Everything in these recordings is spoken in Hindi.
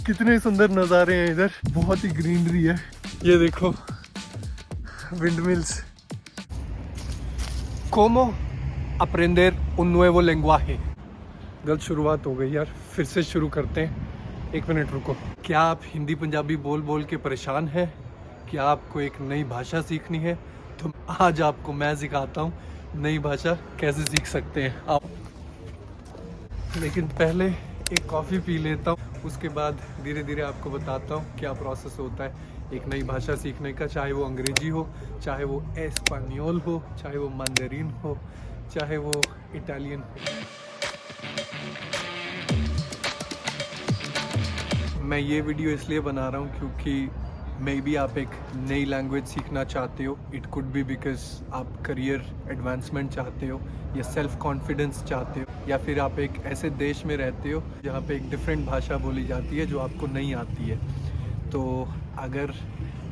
कितने सुंदर नज़ारे हैं इधर, बहुत ही ग्रीनरी है। ये देखो wind mills. Cómo aprender un nuevo lenguaje। गलत शुरुआत हो गई यार, फिर से शुरू करते हैं। 1 मिनट रुको। क्या आप हिंदी पंजाबी बोल बोल के परेशान हैं? क्या आपको एक नई भाषा सीखनी है? तो आज आपको मैं सिखाता हूँ नई भाषा कैसे सीख सकते हैं आप। लेकिन पहले एक कॉफ़ी पी लेता हूँ, उसके बाद धीरे धीरे आपको बताता हूँ क्या प्रोसेस होता है एक नई भाषा सीखने का। चाहे वो अंग्रेजी हो, चाहे वो एस्पानियोल हो, चाहे वो मंdarin हो, चाहे वो इटालियन हो। मैं ये वीडियो इसलिए बना रहा हूँ क्योंकि मे बी आप एक नई लैंग्वेज सीखना चाहते हो। इट कुड बी बिकॉज आप करियर एडवांसमेंट चाहते हो, या सेल्फ कॉन्फिडेंस चाहते हो, या फिर आप एक ऐसे देश में रहते हो जहाँ पे एक डिफरेंट भाषा बोली जाती है जो आपको नहीं आती है। तो अगर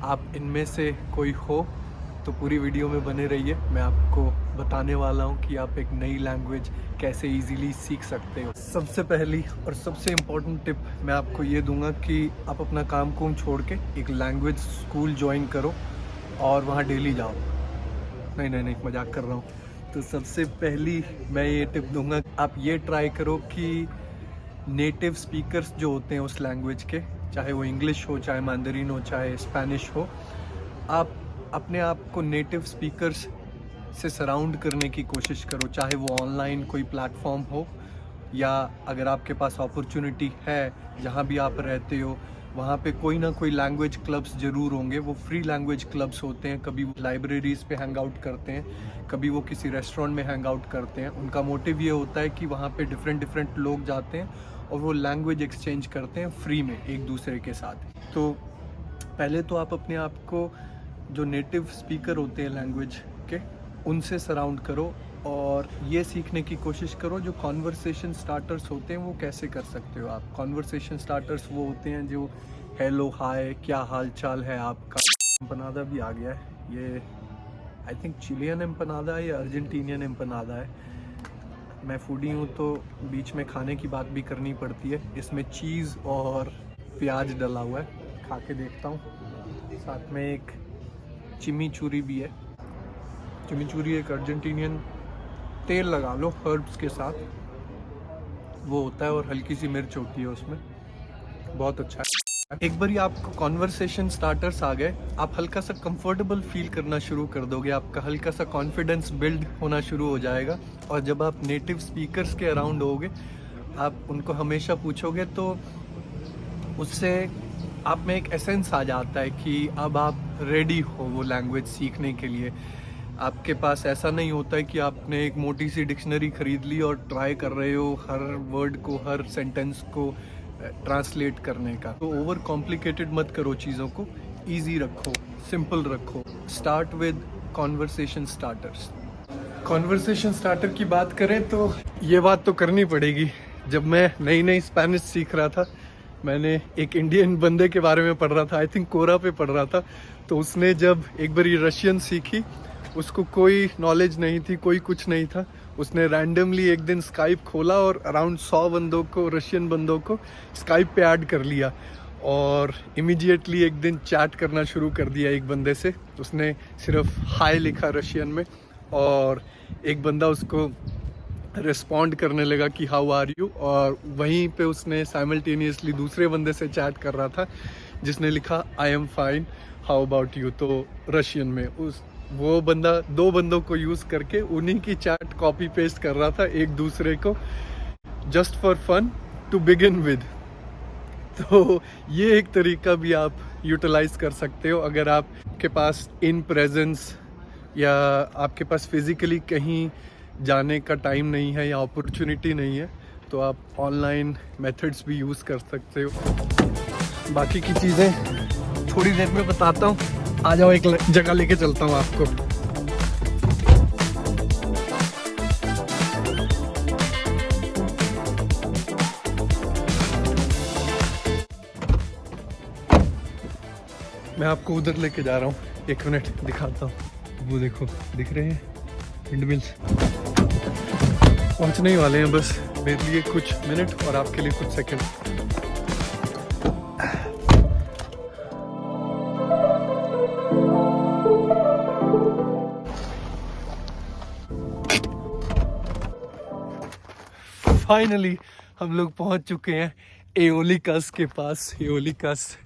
आप इनमें से कोई हो तो पूरी वीडियो में बने रहिए। मैं आपको बताने वाला हूँ कि आप एक नई लैंग्वेज कैसे इजीली सीख सकते हो। सबसे पहली और सबसे इम्पोर्टेंट टिप मैं आपको ये दूंगा कि आप अपना काम को छोड़ के एक लैंग्वेज स्कूल ज्वाइन करो और वहाँ डेली जाओ। नहीं, मजाक कर रहा हूँ। तो सबसे पहली मैं ये टिप दूंगा, आप ये ट्राई करो कि नेटिव स्पीकर्स जो होते हैं उस लैंग्वेज के, चाहे वो इंग्लिश हो, चाहे मंdarin हो, चाहे स्पेनिश हो, आप अपने आप को नेटिव स्पीकर्स से सराउंड करने की कोशिश करो। चाहे वो ऑनलाइन कोई प्लेटफॉर्म हो, या अगर आपके पास अपॉर्चुनिटी है जहाँ भी आप रहते हो वहाँ पे कोई ना कोई लैंग्वेज क्लब्स ज़रूर होंगे। वो फ्री लैंग्वेज क्लब्स होते हैं, कभी वो लाइब्रेरीज़ पे हैंग आउट करते हैं, कभी वो किसी रेस्टोरेंट में हैंग आउट करते हैं। उनका मोटिव ये होता है कि वहाँ पे डिफरेंट लोग जाते हैं और वो लैंग्वेज एक्सचेंज करते हैं फ्री में एक दूसरे के साथ। तो पहले तो आप अपने आप को जो नेटिव स्पीकर होते हैं लैंग्वेज के, उनसे सराउंड करो और ये सीखने की कोशिश करो जो कॉन्वर्सेशन स्टार्टर्स होते हैं वो कैसे कर सकते हो आप। कॉन्वर्सेशन स्टार्टर्स वो होते हैं जो हेलो, हाय, क्या हाल चाल है आपका। एम्पनादा भी आ गया है, ये आई थिंक चिलियन एम्पनादा है या अर्जेंटीनियन एम्पनादा है। मैं फूडी हूँ तो बीच में खाने की बात भी करनी पड़ती है। इसमें चीज़ और प्याज डला हुआ है, खा के देखता हूँ। साथ में एक चिमीचूरी भी है। चिमीचूरी एक अर्जेंटीनियन तेल लगा लो हर्ब्स के साथ, वो होता है, और हल्की सी मिर्च होती है उसमें, बहुत अच्छा है। एक बार आपको कॉन्वर्सेशन स्टार्टर्स आ गए, आप हल्का सा कंफर्टेबल फील करना शुरू कर दोगे, आपका हल्का सा कॉन्फिडेंस बिल्ड होना शुरू हो जाएगा। और जब आप नेटिव स्पीकर्स के अराउंड होगे, आप उनको हमेशा पूछोगे तो उससे आप में एक एसेंस आ जाता है कि अब आप रेडी हो वो लैंग्वेज सीखने के लिए। आपके पास ऐसा नहीं होता है कि आपने एक मोटी सी डिक्शनरी खरीद ली और ट्राई कर रहे हो हर वर्ड को, हर सेंटेंस को ट्रांसलेट करने का। तो ओवर कॉम्प्लिकेटेड मत करो चीज़ों को, इजी रखो, सिंपल रखो। Start with conversation starters. Conversation starter की बात करें तो ये बात तो करनी पड़ेगी, जब मैं नई स्पेनिश सीख रहा था, मैंने एक इंडियन बंदे के बारे में पढ़ रहा था, आई थिंक कोरा पे पढ़ रहा था। तो उसने जब एक बार रशियन सीखी, उसको कोई नॉलेज नहीं थी, कोई कुछ नहीं था। उसने रैंडमली एक दिन स्काइप खोला और अराउंड 100 बंदों को, रशियन बंदों को स्काइप पे ऐड कर लिया, और इमीडिएटली एक दिन चैट करना शुरू कर दिया एक बंदे से। उसने सिर्फ हाय लिखा रशियन में, और एक बंदा उसको रिस्पॉन्ड करने लगा कि हाउ आर यू, और वहीं पे उसने साइमल्टेनियसली दूसरे बंदे से चैट कर रहा था जिसने लिखा I am fine, how about you, तो रशियन में। वो बंदा 2 बंदों को यूज़ करके उन्हीं की चैट कॉपी पेस्ट कर रहा था एक दूसरे को, just for fun to begin with. तो ये एक तरीका भी आप यूटिलाइज कर सकते हो अगर आपके पास इन प्रेजेंस या आपके पास फिज़िकली कहीं जाने का टाइम नहीं है या अपॉर्चुनिटी नहीं है, तो आप ऑनलाइन मेथड्स भी यूज़ कर सकते हो। बाकी की चीज़ें थोड़ी देर में बताता हूँ। आ जाओ, एक जगह लेके चलता हूँ आपको। मैं आपको उधर लेके जा रहा हूँ, 1 मिनट दिखाता हूँ। वो देखो, दिख रहे हैं विंड मिल्स। पहुँचने ही वाले हैं बस। मेरे लिए कुछ मिनट और आपके लिए कुछ सेकंड। फाइनली हम लोग पहुंच चुके हैं एओलिकास के पास। एओलिकास,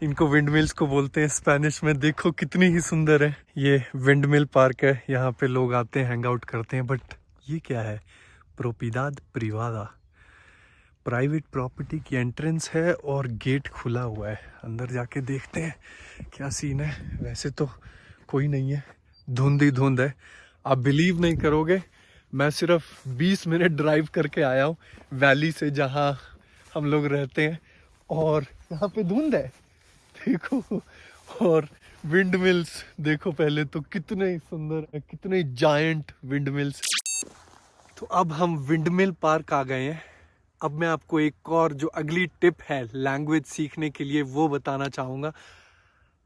इनको विंडमिल्स को बोलते हैं स्पेनिश में। देखो कितनी ही सुंदर है। ये विंडमिल पार्क है, यहाँ पे लोग आते हैं, हैंग आउट करते हैं। बट ये क्या है? प्रोपिदाद प्रिवादा, प्राइवेट प्रॉपर्टी की एंट्रेंस है और गेट खुला हुआ है। अंदर जाके देखते हैं क्या सीन है। वैसे तो कोई नहीं है, धुंध ही धुंध है। आप बिलीव नहीं करोगे, मैं सिर्फ 20 मिनट ड्राइव करके आया हूँ वैली से, जहाँ हम लोग रहते हैं, और यहाँ पे धुंध है देखो। और विंड मिल्स देखो पहले तो कितने सुंदर है, कितने जायंट विंड मिल्स। तो अब हम विंडमिल पार्क आ गए हैं। अब मैं आपको एक और जो अगली टिप है लैंग्वेज सीखने के लिए वो बताना चाहूँगा।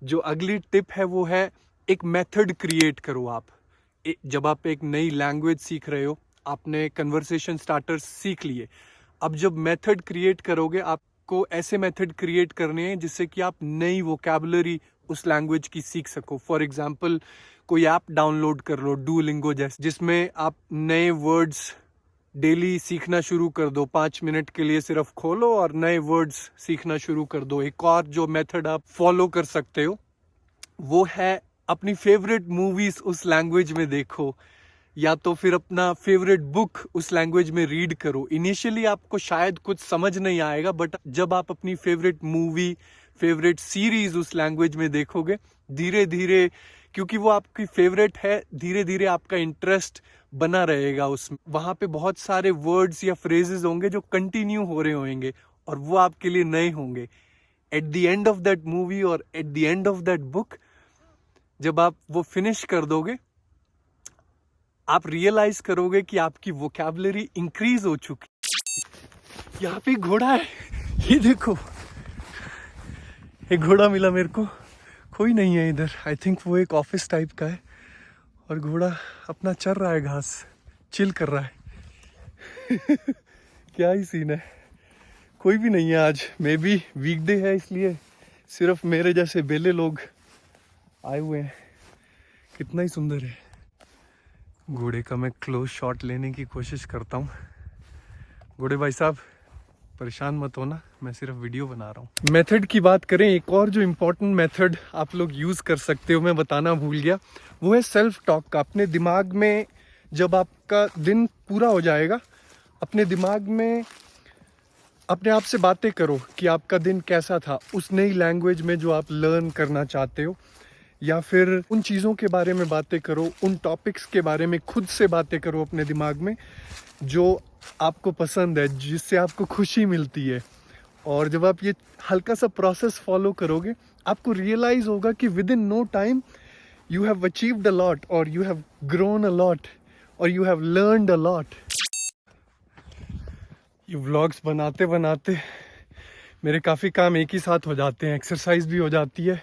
जो अगली टिप है वो है एक मेथड क्रिएट करो आप। जब आप एक नई लैंग्वेज सीख रहे हो, आपने कन्वर्सेशन स्टार्टर्स सीख लिए, अब जब मेथड क्रिएट करोगे, आपको ऐसे मेथड क्रिएट करने हैं जिससे कि आप नई वोकैबुलरी उस लैंग्वेज की सीख सको। फॉर एग्जाम्पल, कोई ऐप डाउनलोड कर लो डुओलिंगो जैसे, जिसमें आप नए वर्ड्स डेली सीखना शुरू कर दो। 5 मिनट के लिए सिर्फ खोलो और नए वर्ड्स सीखना शुरू कर दो। एक और जो मेथड आप फॉलो कर सकते हो वो है अपनी फेवरेट मूवीज उस लैंग्वेज में देखो, या तो फिर अपना फेवरेट बुक उस लैंग्वेज में रीड करो। इनिशियली आपको शायद कुछ समझ नहीं आएगा, बट जब आप अपनी फेवरेट मूवी, फेवरेट सीरीज उस लैंग्वेज में देखोगे, धीरे धीरे, क्योंकि वो आपकी फेवरेट है, धीरे धीरे आपका इंटरेस्ट बना रहेगा उसमें। वहाँ पे बहुत सारे वर्ड्स या फ्रेजेस होंगे जो कंटिन्यू हो रहे होंगे और वो आपके लिए नए होंगे। At the end of that movie और at the end of that book, जब आप वो फिनिश कर दोगे, आप रियलाइज करोगे कि आपकी वोकैबुलरी इंक्रीज हो चुकी। यहाँ पे घोड़ा है, ये देखो, एक घोड़ा मिला मेरे को। कोई नहीं है इधर, आई थिंक वो एक ऑफिस टाइप का है, और घोड़ा अपना चर रहा है, घास चिल कर रहा है। क्या ही सीन है। कोई भी नहीं है आज, मे बी वीकडे है, इसलिए सिर्फ मेरे जैसे बेले लोग आए हुए हैं। कितना ही सुंदर है। घोड़े का मैं क्लोज शॉट लेने की कोशिश करता हूँ। घोड़े भाई साहब परेशान मत होना, मैं सिर्फ वीडियो बना रहा हूँ। मेथड की बात करें, एक और जो इम्पोर्टेंट मेथड आप लोग यूज़ कर सकते हो, मैं बताना भूल गया, वो है सेल्फ टॉक का। अपने दिमाग में, जब आपका दिन पूरा हो जाएगा, अपने दिमाग में अपने आप से बातें करो कि आपका दिन कैसा था उस नई लैंग्वेज में जो आप लर्न करना चाहते हो, या फिर उन चीज़ों के बारे में बातें करो, उन टॉपिक्स के बारे में खुद से बातें करो अपने दिमाग में जो आपको पसंद है, जिससे आपको खुशी मिलती है। और जब आप ये हल्का सा प्रोसेस फॉलो करोगे, आपको रियलाइज़ होगा कि within no time you have achieved a lot, और you have grown a lot, और you have learned a lot. ये व्लॉग्स बनाते बनाते मेरे काफ़ी काम एक ही साथ हो जाते हैं। एक्सरसाइज भी हो जाती है,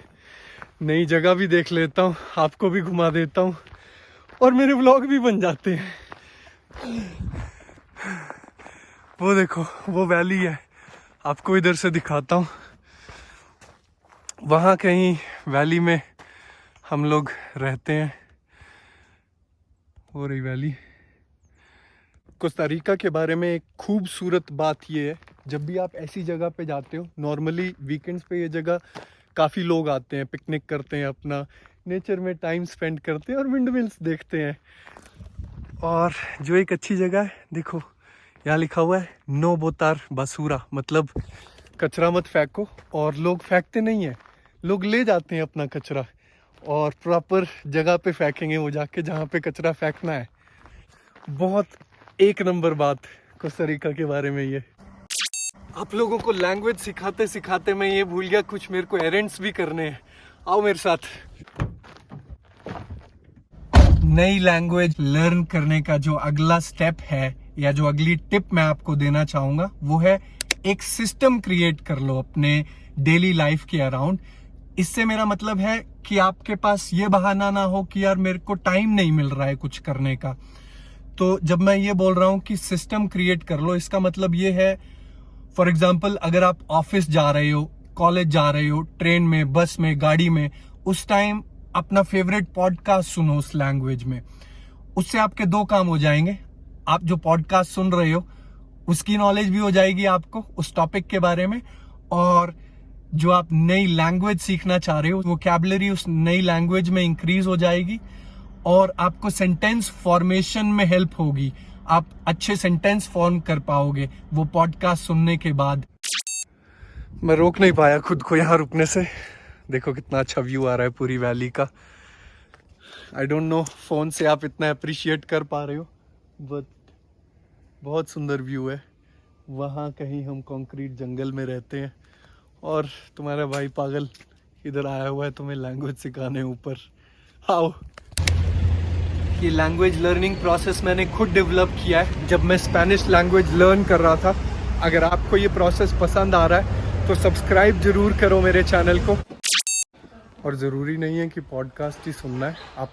नई जगह भी देख लेता हूँ, आपको भी घुमा देता हूँ, और मेरे व्लॉग भी बन जाते हैं। वो देखो, वो वैली है, आपको इधर से दिखाता हूँ। वहाँ कहीं वैली में हम लोग रहते हैं। वो रही वैली। कोस्टा रिका के बारे में एक खूबसूरत बात ये है, जब भी आप ऐसी जगह पे जाते हो, नॉर्मली वीकेंड्स पे ये जगह काफ़ी लोग आते हैं, पिकनिक करते हैं, अपना नेचर में टाइम स्पेंड करते हैं और विंडमिल्स देखते हैं। और जो एक अच्छी जगह है, देखो यहाँ लिखा हुआ है नो बोतार बासूरा, मतलब कचरा मत फेंको। और लोग फेंकते नहीं हैं, लोग ले जाते हैं अपना कचरा और प्रॉपर जगह पे फेंकेंगे वो जाके जहाँ पे कचरा फेंकना है। बहुत एक नंबर बात कोस्टा रिका के बारे में ये। आप लोगों को लैंग्वेज सिखाते सिखाते मैं ये भूल गया, कुछ मेरे को एरेंड्स भी करने हैं। आओ मेरे साथ। नई लैंग्वेज लर्न करने का जो अगला स्टेप है, या जो अगली टिप मैं आपको देना चाहूँगा, वो है एक सिस्टम क्रिएट कर लो अपने डेली लाइफ के अराउंड। इससे मेरा मतलब है कि आपके पास ये बहाना ना हो कि यार मेरे को टाइम नहीं मिल रहा है कुछ करने का। तो जब मैं ये बोल रहा हूँ कि सिस्टम क्रिएट कर लो, इसका मतलब ये है, फॉर एग्जाम्पल अगर आप ऑफिस जा रहे हो, कॉलेज जा रहे हो, ट्रेन में, बस में, गाड़ी में, उस टाइम अपना फेवरेट पॉडकास्ट सुनो उस लैंग्वेज में। उससे आपके दो काम हो जाएंगे। आप जो पॉडकास्ट सुन रहे हो उसकी नॉलेज भी हो जाएगी आपको उस टॉपिक के बारे में, और जो आप नई लैंग्वेज सीखना चाह रहे हो वोकैबुलरी उस नई लैंग्वेज में इंक्रीज हो जाएगी, और आपको सेंटेंस फॉर्मेशन में हेल्प होगी। आप अच्छे सेंटेंस फॉर्म कर पाओगे वो पॉडकास्ट सुनने के बाद। मैं रोक नहीं पाया खुद को यहाँ रुकने से। देखो कितना अच्छा व्यू आ रहा है पूरी वैली का। आई डोंट नो फोन से आप इतना अप्रिशिएट कर पा रहे हो, बट बहुत सुंदर व्यू है। वहाँ कहीं हम कंक्रीट जंगल में रहते हैं और तुम्हारा भाई पागल इधर आया हुआ है तुम्हें लैंग्वेज सिखाने ऊपर। आओ। ये लैंग्वेज लर्निंग प्रोसेस मैंने खुद डेवलप किया है जब मैं स्पेनिश लैंग्वेज लर्न कर रहा था। अगर आपको ये प्रोसेस पसंद आ रहा है तो सब्सक्राइब जरूर करो मेरे चैनल को। और ज़रूरी नहीं है कि पॉडकास्ट ही सुनना है, आप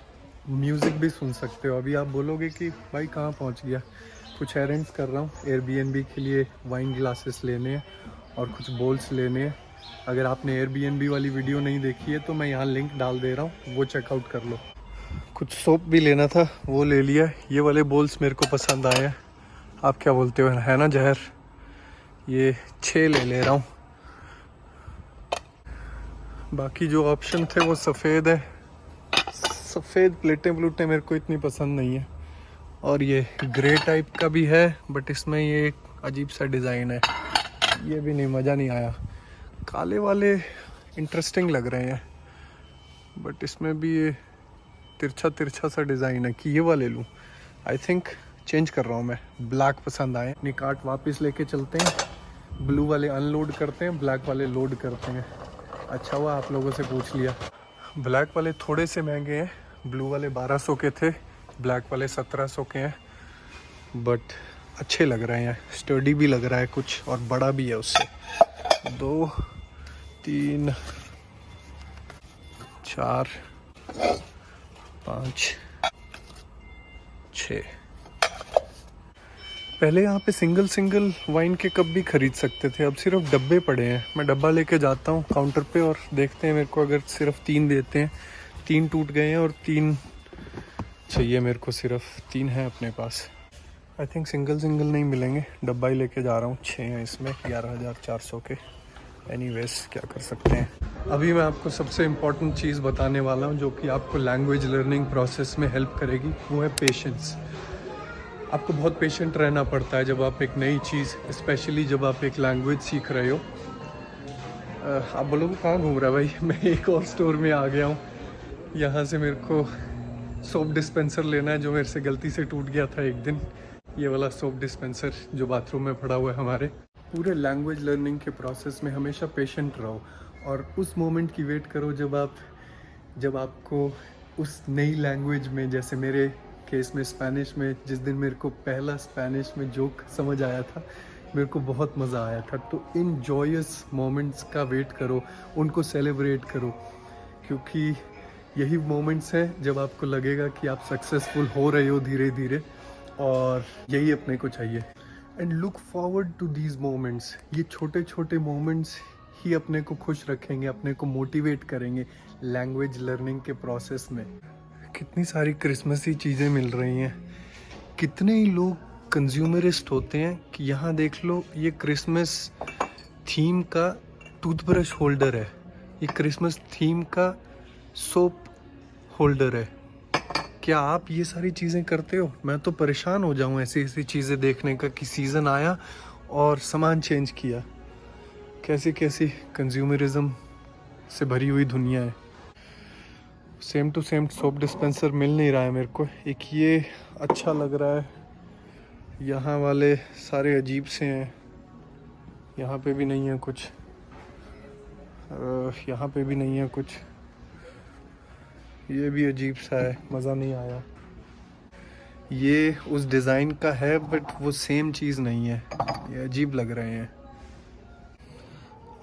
म्यूज़िक भी सुन सकते हो। अभी आप बोलोगे कि भाई कहाँ पहुँच गया, कुछ एरेंड्स कर रहा हूँ, एयरबीएनबी के लिए वाइन ग्लासेस लेने हैं और कुछ बोल्स लेने हैं। अगर आपने एयरबीएनबी वाली वीडियो नहीं देखी है तो मैं यहाँ लिंक डाल दे रहा हूँ, वो चेकआउट कर लो। कुछ सोप भी लेना था, वो ले लिया। ये वाले बोल्स मेरे को पसंद आए हैं। आप क्या बोलते हो, है ना जहर? ये 6 ले रहा हूँ। बाकी जो ऑप्शन थे वो सफ़ेद है। सफ़ेद प्लेटें मेरे को इतनी पसंद नहीं है। और ये ग्रे टाइप का भी है, बट इसमें ये एक अजीब सा डिज़ाइन है, ये भी नहीं, मज़ा नहीं आया। काले वाले इंटरेस्टिंग लग रहे हैं, बट इसमें भी ये तिरछा सा डिज़ाइन है कि ये वाले लूँ। आई थिंक चेंज कर रहा हूँ मैं, ब्लैक पसंद आए। अपनी कार्ट वापस लेके चलते हैं। ब्लू वाले अनलोड करते हैं, ब्लैक वाले लोड करते हैं। अच्छा हुआ आप लोगों से पूछ लिया। ब्लैक वाले थोड़े से महंगे हैं, ब्लू वाले 1200 के थे, ब्लैक वाले 1700 के हैं, बट अच्छे लग रहे हैं, स्टर्डी भी लग रहा है कुछ, और बड़ा भी है उससे। 2 3 4 5 6। पहले यहाँ पे सिंगल वाइन के कप भी खरीद सकते थे, अब सिर्फ डब्बे पड़े हैं। मैं डब्बा लेके जाता हूँ काउंटर पे और देखते हैं मेरे को अगर सिर्फ 3 देते हैं। 3 टूट गए हैं और 3 चाहिए मेरे को, सिर्फ 3 हैं अपने पास। आई थिंक सिंगल नहीं मिलेंगे, डब्बा ही लेके जा रहा हूँ। 6 हैं इसमें, 11,400 के। एनीवेज क्या कर सकते हैं। अभी मैं आपको सबसे इम्पॉर्टेंट चीज़ बताने वाला हूँ जो कि आपको लैंग्वेज लर्निंग प्रोसेस में हेल्प करेगी, वो है पेशेंस। आपको बहुत पेशेंट रहना पड़ता है जब आप एक नई चीज़, स्पेशली जब आप एक लैंग्वेज सीख रहे हो। आप बोलोगे कहाँ घूम रहा है भाई? मैं एक और स्टोर में आ गया हूँ। यहाँ से मेरे को सोप डिस्पेंसर लेना है जो मेरे से गलती से टूट गया था एक दिन। ये वाला सोप डिस्पेंसर जो बाथरूम में पड़ा हुआ है हमारे। पूरे लैंग्वेज लर्निंग के प्रोसेस में हमेशा पेशेंट रहो और उस मोमेंट की वेट करो जब आपको उस नई लैंग्वेज में, जैसे मेरे केस में स्पेनिश में, जिस दिन मेरे को पहला स्पेनिश में जोक समझ आया था, मेरे को बहुत मज़ा आया था। तो इन जॉयस मोमेंट्स का वेट करो, उनको सेलिब्रेट करो, क्योंकि यही मोमेंट्स हैं जब आपको लगेगा कि आप सक्सेसफुल हो रहे हो धीरे धीरे, और यही अपने को चाहिए। And look forward to these moments. ये छोटे छोटे मोमेंट्स ही अपने को खुश रखेंगे, अपने को मोटिवेट करेंगे लैंग्वेज लर्निंग के प्रोसेस में। कितनी सारी क्रिसमसी चीज़ें मिल रही हैं। कितने ही लोग कंज्यूमरिस्ट होते हैं कि यहाँ देख लो, ये क्रिसमस थीम का टूथब्रश होल्डर है, ये क्रिसमस थीम का सोप होल्डर है। क्या आप ये सारी चीज़ें करते हो? मैं तो परेशान हो जाऊँ ऐसी चीज़ें देखने का कि सीज़न आया और सामान चेंज किया। कैसी कंज्यूमरिज्म से भरी हुई दुनिया है। Same to same soap dispenser मिल नहीं रहा है मेरे को। एक ये अच्छा लग रहा है, यहाँ वाले सारे अजीब से हैं। यहाँ पे भी नहीं है कुछ, यहाँ पे भी नहीं है कुछ। ये भी अजीब सा है, मज़ा नहीं आया। ये उस डिज़ाइन का है बट वो सेम चीज़ नहीं है, ये अजीब लग रहे हैं।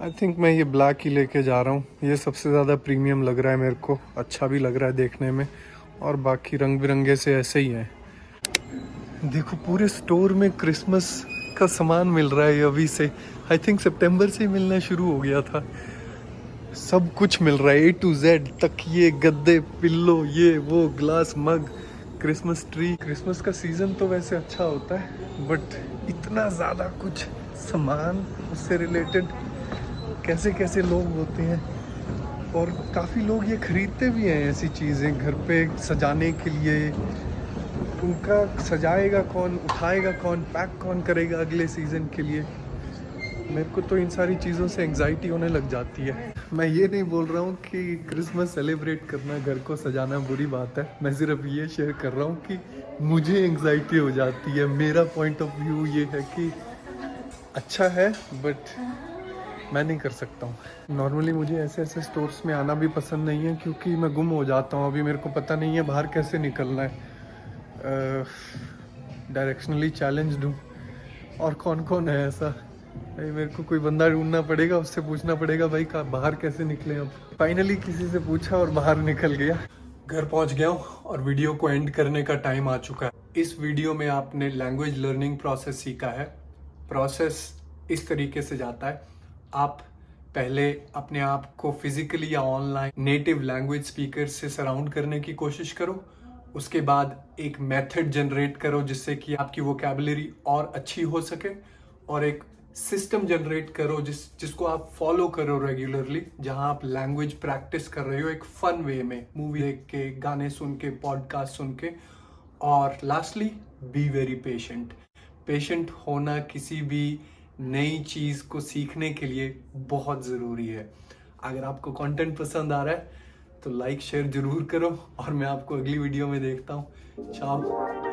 आई थिंक मैं ये ब्लैक ही लेके जा रहा हूँ। ये सबसे ज़्यादा प्रीमियम लग रहा है मेरे को, अच्छा भी लग रहा है देखने में, और बाकी रंग बिरंगे से ऐसे ही हैं। देखो पूरे स्टोर में क्रिसमस का सामान मिल रहा है अभी से। आई थिंक सितंबर से ही मिलना शुरू हो गया था। सब कुछ मिल रहा है, A to Z, तकिए, गद्दे, पिल्लो, ये वो, ग्लास, मग, क्रिसमस ट्री। क्रिसमस का सीज़न तो वैसे अच्छा होता है, बट इतना ज़्यादा कुछ सामान उससे रिलेटेड, कैसे कैसे लोग होते हैं। और काफ़ी लोग ये खरीदते भी हैं ऐसी चीज़ें घर पे सजाने के लिए। उनका सजाएगा कौन, उठाएगा कौन, पैक कौन करेगा अगले सीज़न के लिए। मेरे को तो इन सारी चीज़ों से एंग्जाइटी होने लग जाती है। मैं ये नहीं बोल रहा हूँ कि क्रिसमस सेलिब्रेट करना, घर को सजाना बुरी बात है। मैं सिर्फ ये शेयर कर रहा हूँ कि मुझे एंग्जाइटी हो जाती है। मेरा पॉइंट ऑफ व्यू ये है कि अच्छा है, बट मैं नहीं कर सकता हूँ। नॉर्मली मुझे ऐसे ऐसे स्टोर्स में आना भी पसंद नहीं है, क्योंकि मैं गुम हो जाता हूँ। अभी मेरे को पता नहीं है बाहर कैसे निकलना है। डायरेक्शनली चैलेंज्ड हूँ। और कौन कौन है ऐसा, भाई मेरे को कोई बंदा ढूंढना पड़ेगा, उससे पूछना पड़ेगा भाई का बाहर कैसे निकले। अब फाइनली किसी से पूछा और बाहर निकल गया। घर पहुंच गया हूँ और वीडियो को एंड करने का टाइम आ चुका है। इस वीडियो में आपने लैंग्वेज लर्निंग प्रोसेस सीखा है। प्रोसेस इस तरीके से जाता है, आप पहले अपने आप को फिजिकली या ऑनलाइन नेटिव लैंग्वेज स्पीकर से सराउंड करने की कोशिश करो। उसके बाद एक मेथड जनरेट करो जिससे कि आपकी वोकैबुलरी और अच्छी हो सके, और एक सिस्टम जनरेट करो जिसको आप फॉलो करो रेगुलरली, जहां आप लैंग्वेज प्रैक्टिस कर रहे हो एक फन वे में, मूवी देख के, गाने सुन के, पॉडकास्ट सुन के। और lastly, be very patient. Patient होना किसी भी नई चीज़ को सीखने के लिए बहुत ज़रूरी है। अगर आपको कंटेंट पसंद आ रहा है तो लाइक शेयर जरूर करो, और मैं आपको अगली वीडियो में देखता हूँ। चाओ।